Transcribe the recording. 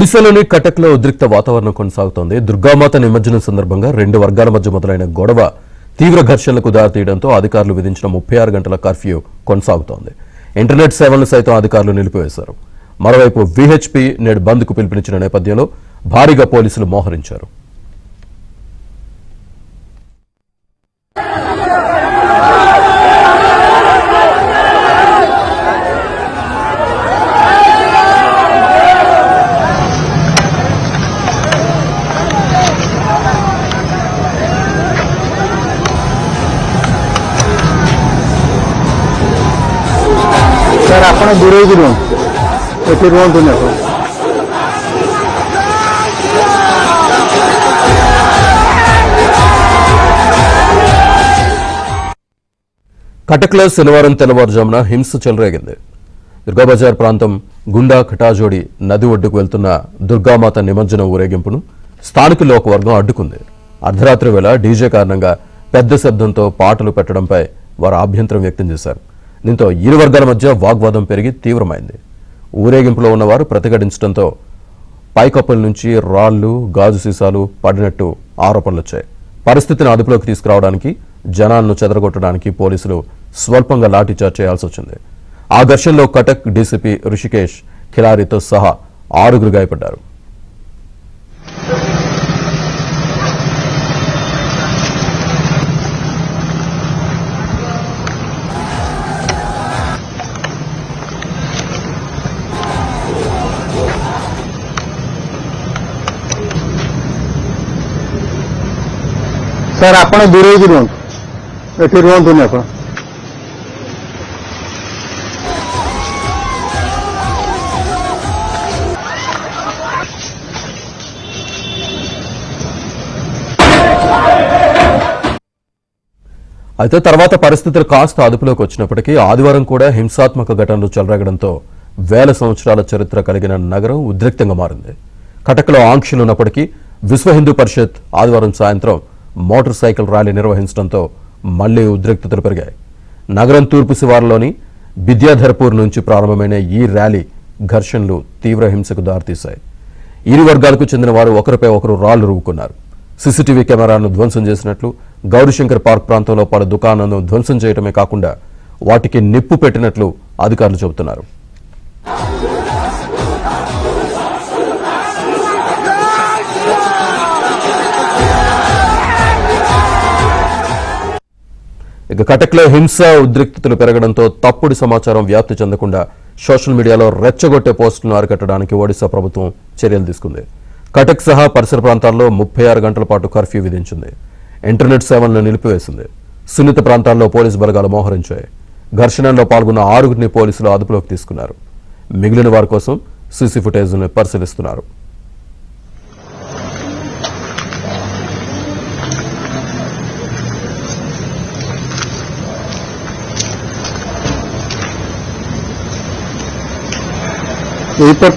ఒడిశాలోని కటక్లో ఉద్రిక్త వాతావరణం కొనసాగుతోంది. దుర్గామాత నిమజ్జనం సందర్భంగా రెండు వర్గాల మధ్య మొదలైన గొడవ తీవ్ర ఘర్షణలకు దారితీయడంతో అధికారులు విధించిన 36 గంటల కర్ఫ్యూ కొనసాగుతోంది. ఇంటర్నెట్ సేవలను సైతం అధికారులు నిలిపివేశారు. మరోవైపు విహెచ్పీ నేడు బంద్కు పిలుపునిచ్చిన నేపథ్యంలో భారీగా పోలీసులు మోహరించారు. सर आपण दूरे गिरून एटी रुहतु కటక్లో శనివారం తెల్లవారుజామున హింస చెలరేగింది. దుర్గాబజార్ ప్రాంతం గుండా ఖటాజోడి నది ఒడ్డుకు వెళ్తున్న దుర్గామాత నిమజ్జనం ఊరేగింపును స్థానికుల్లో ఒక వర్గం అడ్డుకుంది. అర్ధరాత్రి వేళ డీజే కారణంగా పెద్ద శబ్దంతో పాటలు పెట్టడంపై వారు అభ్యంతరం వ్యక్తం చేశారు. దీంతో ఇరు వర్గాల మధ్య వాగ్వాదం పెరిగి తీవ్రమైంది. ఊరేగింపులో ఉన్నవారు ప్రతిఘటించడంతో పైకప్పుల నుంచి రాళ్లు, గాజు సీసాలు పడినట్టు ఆరోపణలొచ్చాయి. పరిస్థితిని అదుపులోకి తీసుకురావడానికి, జనాలను చెదరగొట్టడానికి పోలీసులు స్వల్పంగా లాఠీచార్జ్ చేయాల్సి వచ్చింది. ఆ ఘర్షణలో కటక్ డీసీపీ రుషికేష్ ఖిలారీతో సహా 6 గాయపడ్డారు. सर आपण दूरे गिरून एटी रुहतु आपण అయితే తర్వాత పరిస్థితులు కాస్త అదుపులోకి వచ్చినప్పటికీ ఆదివారం కూడా హింసాత్మక ఘటనలు చెలరేగడంతో వేల సంవత్సరాల చరిత్ర కలిగిన నగరం ఉద్రిక్తంగా మారింది. కటక్లో ఆంక్షలు ఉన్నప్పటికీ విశ్వ హిందూ పరిషత్ ఆదివారం సాయంత్రం మోటార్ సైకిల్ ర్యాలీ నిర్వహించడంతో మళ్లీ ఉద్రిక్తతలు పెరిగాయి. నగరం తూర్పు శివారులోని విద్యాధర్పూర్ నుంచి ప్రారంభమైన ఈ ర్యాలీ ఘర్షణలు తీవ్ర హింసకు దారితీశాయి. ఇరు వర్గాలకు చెందిన వారు ఒకరిపై ఒకరు రాళ్లు రువ్వుకున్నారు. సీసీటీవీ కెమెరాలను ధ్వంసం చేసినట్లు, గౌరీశంకర్ పార్క్ ప్రాంతంలో పలు దుకాణాలను ధ్వంసం చేయడమే కాకుండా వాటికి నిప్పు పెట్టినట్లు అధికారులు చెబుతున్నారు. ఇక కటక్లో హింస ఉద్రిక్తతలు పెరగడంతో తప్పుడు సమాచారం వ్యాప్తి చెందకుండా సోషల్ మీడియాలో రెచ్చగొట్టే పోస్టులను అరికట్టడానికి ఒడిశా ప్రభుత్వం చర్యలు తీసుకుంది. కటక్ సహా పరిసర ప్రాంతాల్లో 36 గంటల పాటు కర్ఫ్యూ విధించింది. ఇంటర్నెట్ సేవలను నిలిపివేసింది. సున్నిత ప్రాంతాల్లో పోలీసు బలగాలు మోహరించాయి. ఘర్షణలో పాల్గొన్న 6 పోలీసులు అదుపులోకి తీసుకున్నారు. మిగిలిన వారి కోసం సీసీ ఫుటేజ్ను పరిశీలిస్తున్నారు. रिपोर्ट